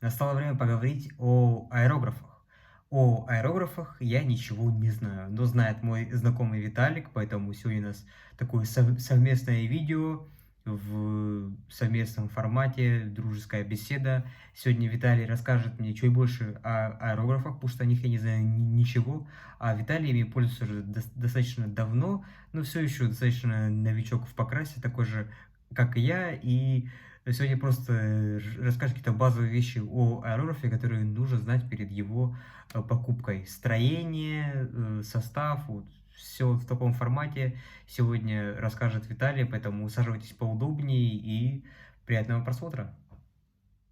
Настало время поговорить о аэрографах. О аэрографах я ничего не знаю, но знает мой знакомый Виталик, поэтому сегодня у нас такое совместное видео в совместном формате, дружеская беседа. Сегодня Виталий расскажет мне чуть больше о аэрографах, потому что о них я не знаю ничего. А Виталий ими пользуется уже достаточно давно, но все еще достаточно новичок в покрасе, такой же, как и я. И сегодня просто расскажешь какие-то базовые вещи о аэрографе, которые нужно знать перед его покупкой. Строение, состав, вот, все в таком формате сегодня расскажет Виталий, поэтому усаживайтесь поудобнее и приятного просмотра.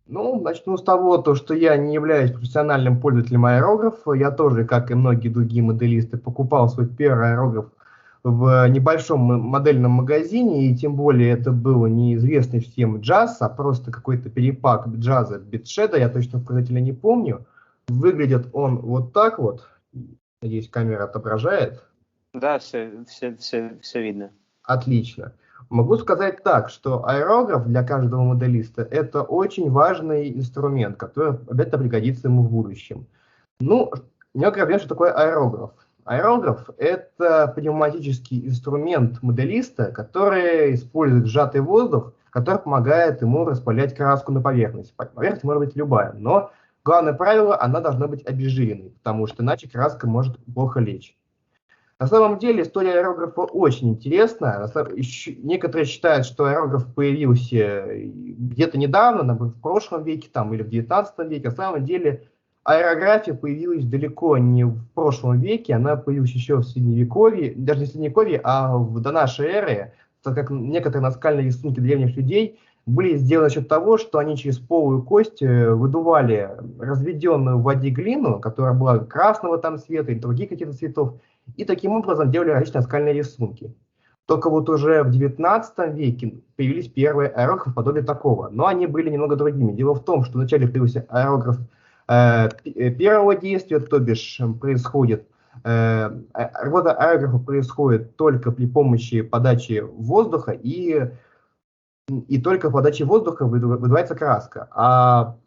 Ну, начну с того, что я не являюсь профессиональным пользователем аэрографа. Я тоже, как и многие другие моделисты, покупал свой первый аэрограф в небольшом модельном магазине, и тем более это был неизвестный всем джаз, а просто какой-то перепак джаза Битшеда, я точно производителя не помню. Выглядит он вот так вот. Надеюсь, камера отображает. Да, все видно. Отлично. Могу сказать так, что аэрограф для каждого моделиста – это очень важный инструмент, который обязательно пригодится ему в будущем. Ну, немного объясню, что такое аэрограф. Аэрограф – это пневматический инструмент моделиста, который использует сжатый воздух, который помогает ему распылять краску на поверхность. Поверхность может быть любая, но главное правило – она должна быть обезжиренной, потому что иначе краска может плохо лечь. На самом деле история аэрографа очень интересна. Некоторые считают, что аэрограф появился где-то недавно, в прошлом веке там, или в 19 веке. На самом деле аэрография появилась далеко не в прошлом веке, она появилась еще в Средневековье, даже не в Средневековье, а до нашей эры, так как некоторые наскальные рисунки древних людей были сделаны за счет того, что они через полую кость выдували разведенную в воде глину, которая была красного там цвета или других каких-то цветов, и таким образом делали различные наскальные рисунки. Только вот уже в 19 веке появились первые аэрографы подобие такого, но они были немного другими. Дело в том, что вначале появился аэрограф первого действия, то бишь происходит работа аэрографа происходит только при помощи подачи воздуха, и только в подаче воздуха выдувается краска. А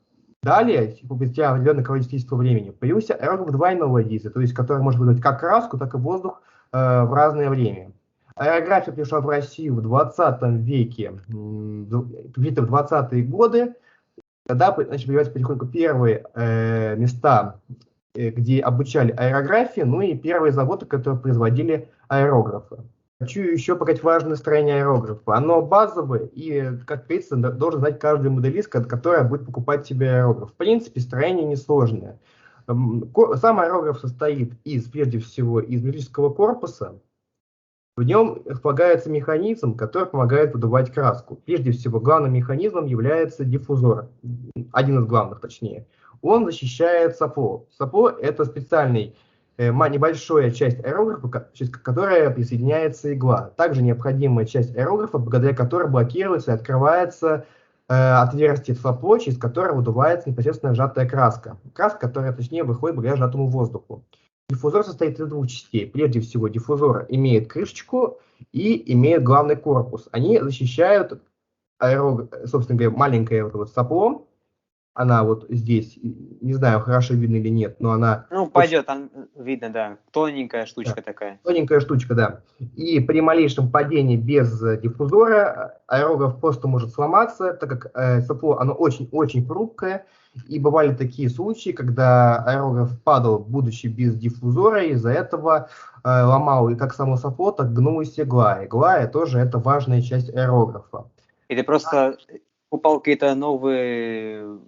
далее, спустя определенное количество времени, появился аэрограф двойного действия, то есть который может выдавать как краску, так и воздух в разное время. Аэрография пришла в Россию в 20 веке, где-то в 20-е годы, когда появляются потихоньку первые места, где обучали аэрографии, ну и первые заводы, которые производили аэрографы. Хочу еще показать важное строение аэрографа. Оно базовое, и, как говорится, должен знать каждый моделист, который будет покупать себе аэрограф. В принципе, строение несложное. Сам аэрограф состоит прежде всего из металлического корпуса. В нем располагается механизм, который помогает выдувать краску. Прежде всего, главным механизмом является диффузор, один из главных, точнее. Он защищает сопло. Сопло – это специальный небольшая часть аэрографа, через которая присоединяется игла. Также необходимая часть аэрографа, благодаря которой блокируется и открывается отверстие в сопло, через которое выдувается непосредственно сжатая краска. Краска, которая, точнее, выходит благодаря сжатому воздуху. Диффузор состоит из двух частей. Прежде всего, диффузор имеет крышечку и имеет главный корпус. Они защищают собственно говоря, маленькое вот сопло. Она вот здесь, не знаю, хорошо видно или нет, но она... Ну, пойдет, там видно, да. Тоненькая штучка, да, такая. Тоненькая штучка, да. И при малейшем падении без диффузора аэрограф просто может сломаться, так как сопло, оно очень-очень хрупкое. И бывали такие случаи, когда аэрограф падал, будучи без диффузора, и из-за этого ломал и как само сопло, так гнулась игла. Игла тоже это важная часть аэрографа. И ты просто покупал какие-то новые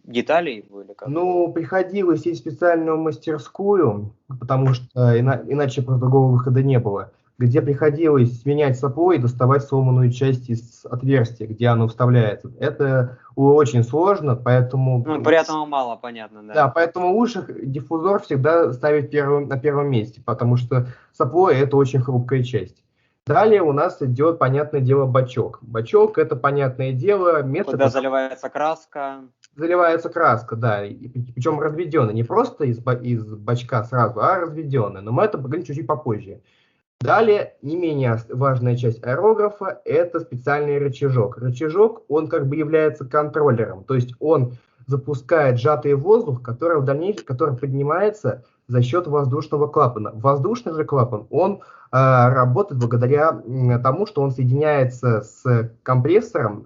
детали? Или как? Ну, приходилось идти в специальную мастерскую, потому что иначе просто другого выхода не было, где приходилось менять сопло и доставать сломанную часть из отверстия, где оно вставляется. Это очень сложно, поэтому... Ну, приятного мало, понятно, да. Да, поэтому лучше диффузор всегда ставить на первом месте, потому что сопло – это очень хрупкая часть. Далее у нас идет, понятное дело, бачок. Бачок – это, понятное дело, место... Куда заливается краска. Заливается краска, да, причем разведенная, не просто из бачка сразу, а разведенная, но мы это поговорим чуть-чуть попозже. Далее, не менее важная часть аэрографа – это специальный рычажок. Рычажок, он как бы является контроллером, то есть он запускает сжатый воздух, который в дальнейшем, который поднимается за счет воздушного клапана. Воздушный же клапан, он работает благодаря тому, что он соединяется с компрессором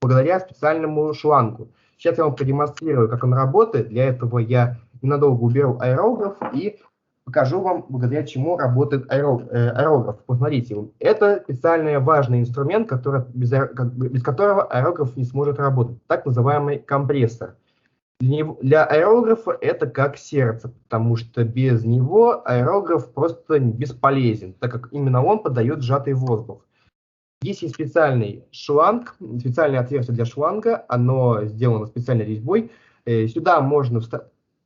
благодаря специальному шлангу. Сейчас я вам продемонстрирую, как он работает. Для этого я ненадолго уберу аэрограф и покажу вам, благодаря чему работает аэрограф. Посмотрите, это специальный важный инструмент, без которого аэрограф не сможет работать. Так называемый компрессор. Для аэрографа это как сердце, потому что без него аэрограф просто бесполезен, так как именно он подает сжатый воздух. Здесь есть специальный шланг, специальное отверстие для шланга, оно сделано специальной резьбой. Сюда можно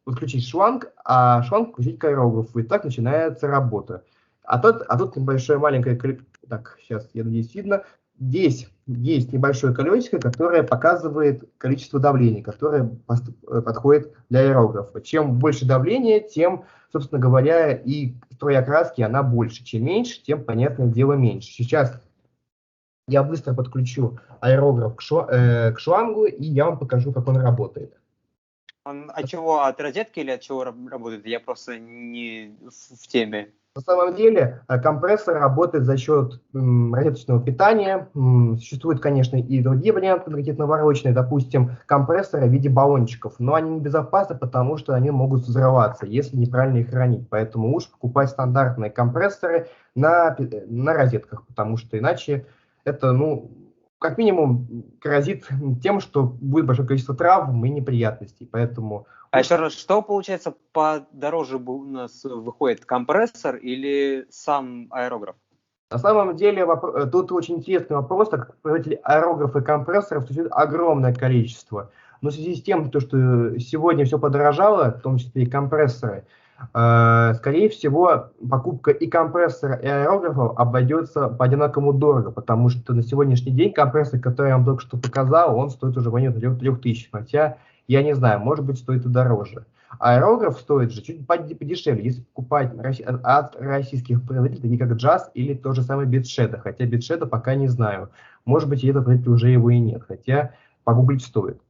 подключить шланг, а шланг включить к аэрографу, и так начинается работа. А тут небольшое маленькое, так, сейчас, я надеюсь, видно. Здесь есть небольшое колесико, которое показывает количество давления, которое подходит для аэрографа. Чем больше давления, тем, собственно говоря, и струя краски, она больше. Чем меньше, тем, понятное дело, меньше. Сейчас я быстро подключу аэрограф к шлангу, и я вам покажу, как он работает. Он от чего? От розетки или от чего работает? Я просто не в теме. На самом деле компрессор работает за счет розеточного питания. Существуют, конечно, и другие варианты, какие-то навороченные, допустим, компрессоры в виде баллончиков, но они небезопасны, потому что они могут взрываться, если неправильно их хранить. Поэтому лучше покупать стандартные компрессоры на розетках, потому что иначе это, как минимум, грозит тем, что будет большое количество травм и неприятностей. Поэтому... А еще раз, что получается подороже у нас выходит, компрессор или сам аэрограф? На самом деле, тут очень интересный вопрос, так как производители аэрографа и компрессоров существует огромное количество. Но в связи с тем, что сегодня все подорожало, в том числе и компрессоры, скорее всего, покупка и компрессора, и аэрографа обойдется по-одинакому дорого, потому что на сегодняшний день компрессор, который я вам только что показал, он стоит уже в районе 3000, хотя, я не знаю, может быть, стоит и дороже. Аэрограф стоит же чуть подешевле, если покупать от российских производителей, такие как Джаз или то же самое Битшеда, хотя Битшеда пока не знаю. Может быть, и это производитель уже его и нет, хотя погуглить стоит.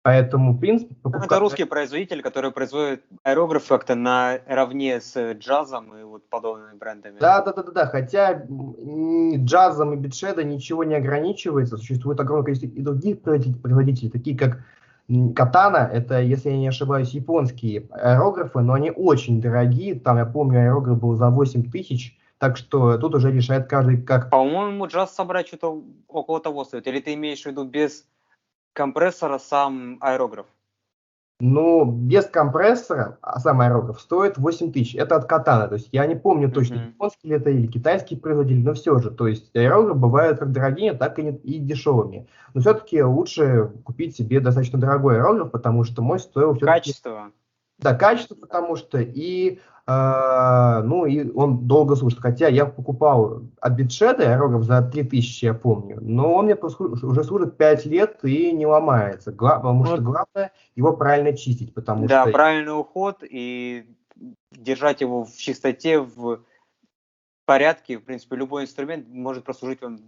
Поэтому, в принципе... Это русский производитель, который производит аэрограф как-то наравне с Джазом и вот подобными брендами. Да, хотя Джазом и Битшеда ничего не ограничивается, существует огромное количество и других производителей, такие как Катана, это, если я не ошибаюсь, японские аэрографы, но они очень дорогие, там, я помню, аэрограф был за 8000, так что тут уже решает каждый как... По-моему, Джаз собрать что-то около того стоит, или ты имеешь в виду без компрессора сам аэрограф? Без компрессора, а сам аэрограф стоит 8000. Это от Катана. То есть я не помню точно, японский ли это или китайский производитель, но все же. То есть аэрограф бывают как дорогими, так и дешевыми. Но все-таки лучше купить себе достаточно дорогой аэрограф, потому что мой стоил все-таки... Качество. Да, качество, потому что и он долго служит. Хотя я покупал от Битшеда аэрограф за 3000, я помню, но он мне уже служит 5 лет и не ломается. Потому что главное его правильно чистить, потому что... Да, правильный уход и держать его в чистоте, в порядке. В принципе, любой инструмент может прослужить вам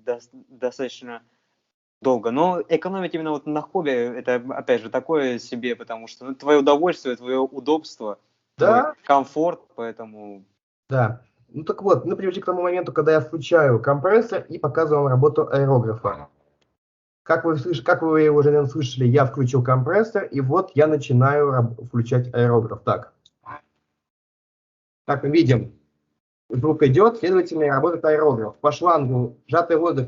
достаточно долго. Но экономить именно вот на хобби, это, опять же, такое себе, потому что твое удовольствие, твое удобство, твой комфорт, поэтому... Да. Так вот, мы пришли к тому моменту, когда я включаю компрессор и показываю вам работу аэрографа. Как вы уже, наверное, слышали, я включил компрессор, и вот я начинаю включать аэрограф. Так, как мы видим, звук идет, следовательно, работает аэрограф. По шлангу сжатый воздух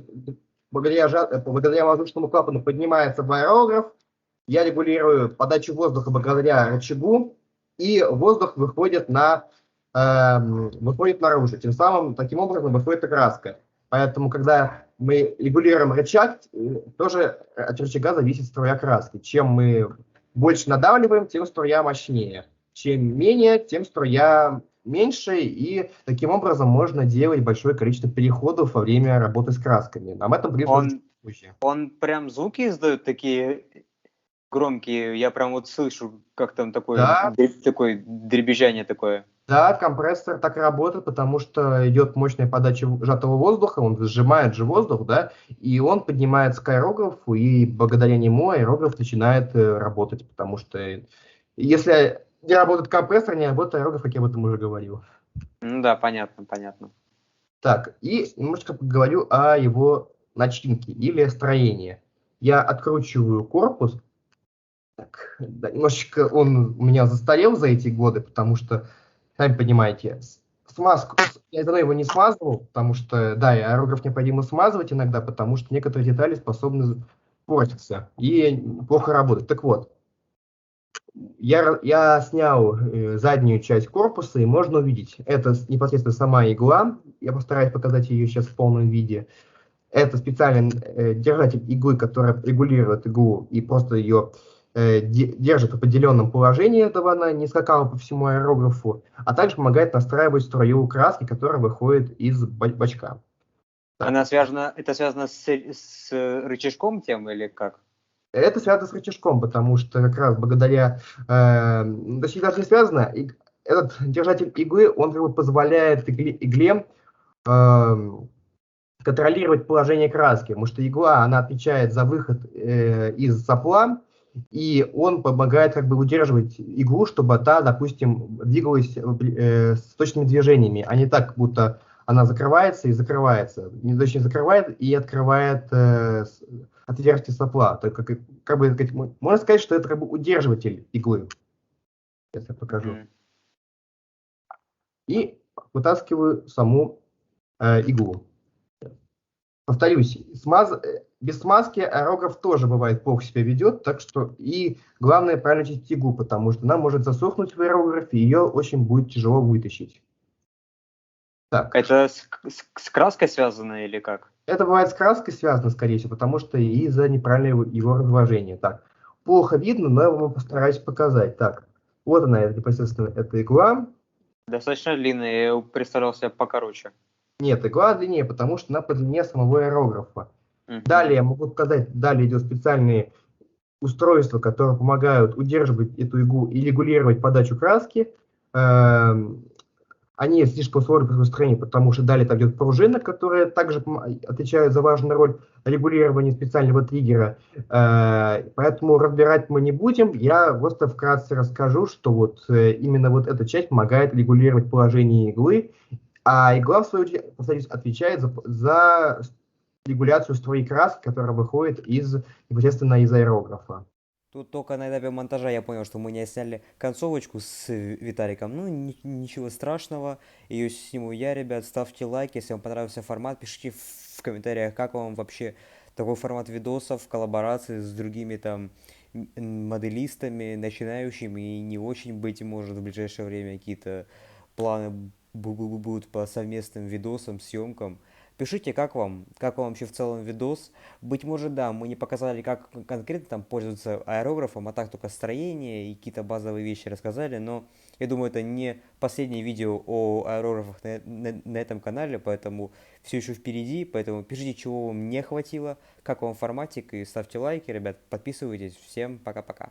благодаря воздушному клапану поднимается в аэрограф. Я регулирую подачу воздуха благодаря рычагу, и воздух выходит наружу. Тем самым, таким образом, выходит краска. Поэтому, когда мы регулируем рычаг, тоже от рычага зависит струя краски. Чем мы больше надавливаем, тем струя мощнее. Чем менее, тем струя меньше, и таким образом можно делать большое количество переходов во время работы с красками. Об этом позже. Он прям звуки издает такие громкие, я прям вот слышу, как там такое, такое дребезжание такое. Да, компрессор так работает, потому что идет мощная подача сжатого воздуха, он сжимает же воздух, да, и он поднимается к аэрографу, и благодаря нему аэрограф начинает работать, потому что если не работает компрессор, не работает аэрограф, как я об этом уже говорил. Ну да, понятно, понятно. Так, и немножечко поговорю о его начинке или строении. Я откручиваю корпус. Так, да, немножечко он у меня застарел за эти годы, потому что, сами понимаете, смазку, я давно его не смазывал, потому что, да, и аэрограф необходимо смазывать иногда, потому что некоторые детали способны портиться и плохо работать. Так вот, я снял заднюю часть корпуса, и можно увидеть, это непосредственно сама игла, я постараюсь показать ее сейчас в полном виде. Это специальный держатель иглы, который регулирует иглу и просто ее держит в определенном положении, чтобы она не скакала по всему аэрографу, а также помогает настраивать струю краски, которая выходит из бачка. Так. Это связано с рычажком тем или как? Это связано с рычажком, потому что как раз благодаря, точнее даже не связано, этот держатель иглы, он как бы позволяет игле контролировать положение краски, потому что игла, она отвечает за выход из сопла, и он помогает как бы удерживать иглу, чтобы та, допустим, двигалась с точными движениями, а не так, будто она закрывается и закрывается. Не точнее закрывает и открывает отверстие сопла. Так как бы сказать, можно сказать, что это как бы удерживатель иглы. Сейчас я покажу. И вытаскиваю саму иглу. Повторюсь, без смазки аэрограф тоже бывает плохо себя ведет, так что и главное правильно чистить иглу, потому что она может засохнуть в аэрографе, и ее очень будет тяжело вытащить. Так, Это с краской связано или как? это бывает с краской связано, скорее всего, потому что из-за неправильного его разложения. Так, плохо видно, но я вам постараюсь показать. Так, вот она, это непосредственно эта игла. Достаточно длинный, я представлял себе покороче. Нет, игла длиннее, потому что она по длине самого аэрографа. Мгм. Далее я могу показать, далее идет специальные устройства, которые помогают удерживать эту иглу и регулировать подачу краски. Они слишком сложны по строению, потому что далее там идет пружина, которая также отвечает за важную роль регулирования специального триггера. Поэтому разбирать мы не будем. Я просто вкратце расскажу, что вот именно вот эта часть помогает регулировать положение иглы, а игла, в свою очередь, повторюсь, отвечает за регуляцию струи краски, которая выходит непосредственно из аэрографа. Тут только на этапе монтажа я понял, что мы не сняли концовочку с Виталиком. Ну, ничего страшного. Ее сниму я, ребят. Ставьте лайк, если вам понравился формат. Пишите в комментариях, как вам вообще такой формат видосов, коллаборации с другими там моделистами, начинающими и не очень, быть может, в ближайшее время какие-то планы будут по совместным видосам, съемкам. Пишите, как вам вообще в целом видос. Быть может, да, мы не показали, как конкретно там пользоваться аэрографом, а так только строение и какие-то базовые вещи рассказали, но я думаю, это не последнее видео о аэрографах на этом канале, поэтому все еще впереди, поэтому пишите, чего вам не хватило, как вам форматик, и ставьте лайки, ребят, подписывайтесь. Всем пока-пока.